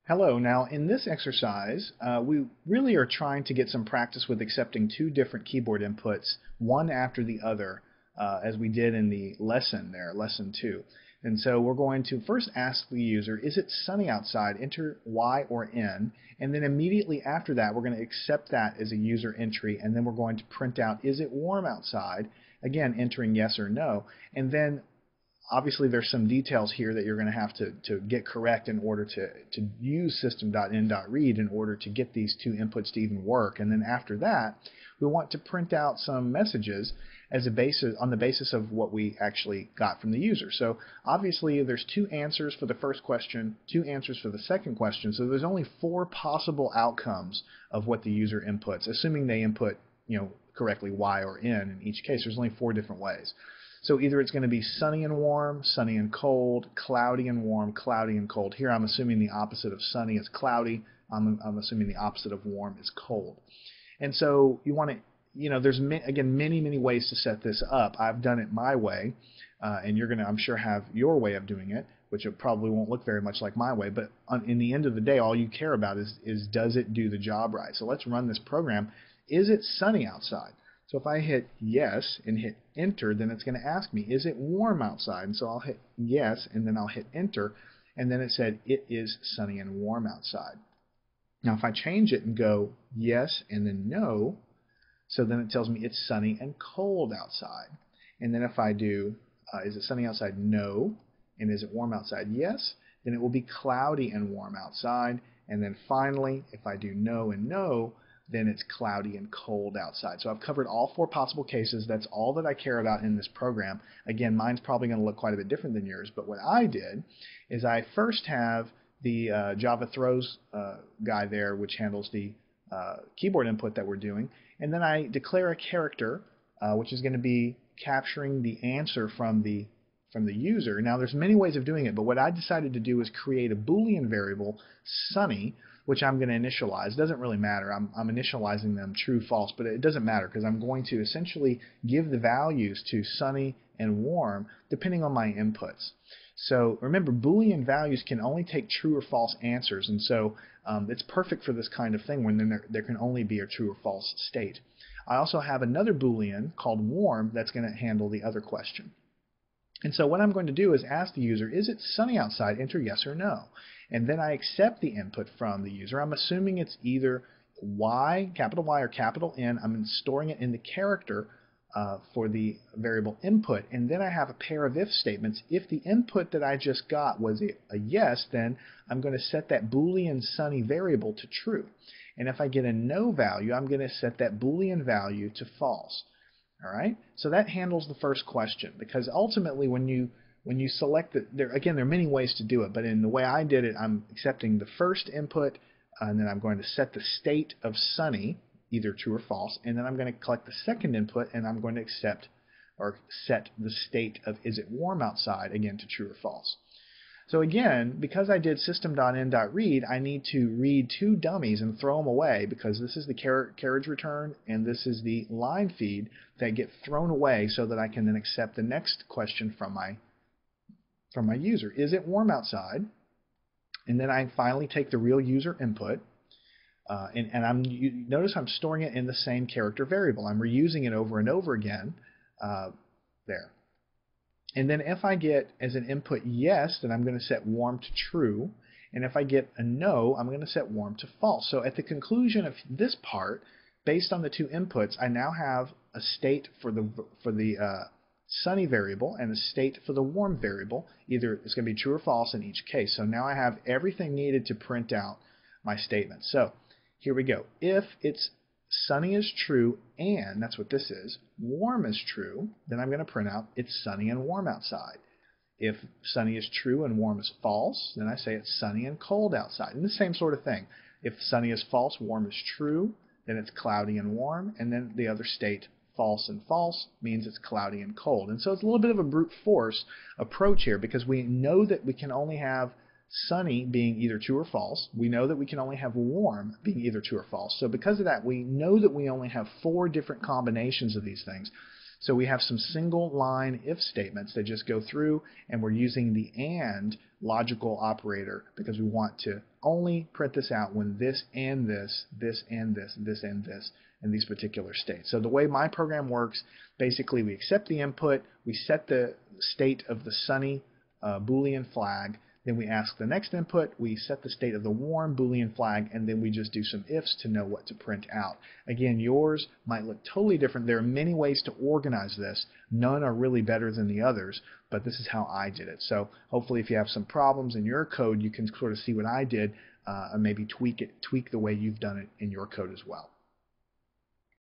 Hello. Now, in this exercise, we really are trying to get some practice with accepting two different keyboard inputs, one after the other, as we did in the lesson there, lesson 2. And so we're going to first ask the user, is it sunny outside? Enter Y or N. And then immediately after that, we're going to accept that as a user entry. And then we're going to print out, is it warm outside? Again, entering yes or no. And then obviously there's some details here that you're going to have to get correct in order to use system.in.read in order to get these two inputs to even work. And then after that, we want to print out some messages as a basis on the basis of what we actually got from the user. So obviously there's two answers for the first question, two answers for the second question. So there's only four possible outcomes of what the user inputs, assuming they input, correctly Y or N in each case. There's only four different ways. So either it's going to be sunny and warm, sunny and cold, cloudy and warm, cloudy and cold. Here I'm assuming the opposite of sunny is cloudy. I'm assuming the opposite of warm is cold. And so you want to, there's again many ways to set this up. I've done it my way, and you're going to, I'm sure, have your way of doing it, which it probably won't look very much like my way. But in the end of the day, all you care about is does it do the job right? So let's run this program. Is it sunny outside? So if I hit yes and hit enter, then it's going to ask me, is it warm outside? And so I'll hit yes, and then I'll hit enter, and then it said it is sunny and warm outside. Now if I change it and go yes and then no, so then it tells me it's sunny and cold outside. And then if I do, is it sunny outside? No. And is it warm outside? Yes. Then it will be cloudy and warm outside. And then finally, if I do no and no, then it's cloudy and cold outside. So I've covered all four possible cases. That's all that I care about in this program. Again, mine's probably going to look quite a bit different than yours, but what I did is I first have the Java throws guy there, which handles the keyboard input that we're doing, and then I declare a character, which is going to be capturing the answer from the user. Now there's many ways of doing it, but what I decided to do is create a Boolean variable, sunny, which I'm going to initialize. It doesn't really matter. I'm initializing them true, false, but it doesn't matter because I'm going to essentially give the values to sunny and warm depending on my inputs. So remember, Boolean values can only take true or false answers, and so it's perfect for this kind of thing when there can only be a true or false state. I also have another Boolean called warm that's going to handle the other question. And so what I'm going to do is ask the user, is it sunny outside? Enter yes or no. And then I accept the input from the user. I'm assuming it's either Y, capital Y, or capital N. I'm storing it in the character for the variable input. And then I have a pair of if statements. If the input that I just got was a yes, then I'm going to set that Boolean sunny variable to true. And if I get a no value, I'm going to set that Boolean value to false. All right, so that handles the first question, because ultimately when you select there are many ways to do it, but in the way I did it, I'm accepting the first input, and then I'm going to set the state of sunny, either true or false, and then I'm going to collect the second input, and I'm going to accept or set the state of is it warm outside, again to true or false. So again, because I did system.in.read, I need to read two dummies and throw them away, because this is the carriage return and this is the line feed that get thrown away so that I can then accept the next question from my user. Is it warm outside? And then I finally take the real user input, and notice I'm storing it in the same character variable. I'm reusing it over and over again there. And then if I get as an input yes, then I'm going to set warm to true. And if I get a no, I'm going to set warm to false. So at the conclusion of this part, based on the two inputs, I now have a state for the sunny variable and a state for the warm variable. Either it's going to be true or false in each case. So now I have everything needed to print out my statement. So here we go. If it's sunny is true and, that's what this is, warm is true, then I'm going to print out it's sunny and warm outside. If sunny is true and warm is false, then I say it's sunny and cold outside. And the same sort of thing. If sunny is false, warm is true, then it's cloudy and warm, and then the other state, false and false, means it's cloudy and cold. And so it's a little bit of a brute force approach here, because we know that we can only have sunny being either true or false. We know that we can only have warm being either true or false. So because of that, we know that we only have four different combinations of these things. So we have some single line if statements that just go through, and we're using the AND logical operator because we want to only print this out when this and this, this and this, this and this, in these particular states. So the way my program works, basically we accept the input, we set the state of the sunny Boolean flag, then we ask the next input, we set the state of the warm Boolean flag, and then we just do some ifs to know what to print out. Again, yours might look totally different. There are many ways to organize this. None are really better than the others, but this is how I did it. So hopefully if you have some problems in your code, you can sort of see what I did and maybe tweak the way you've done it in your code as well.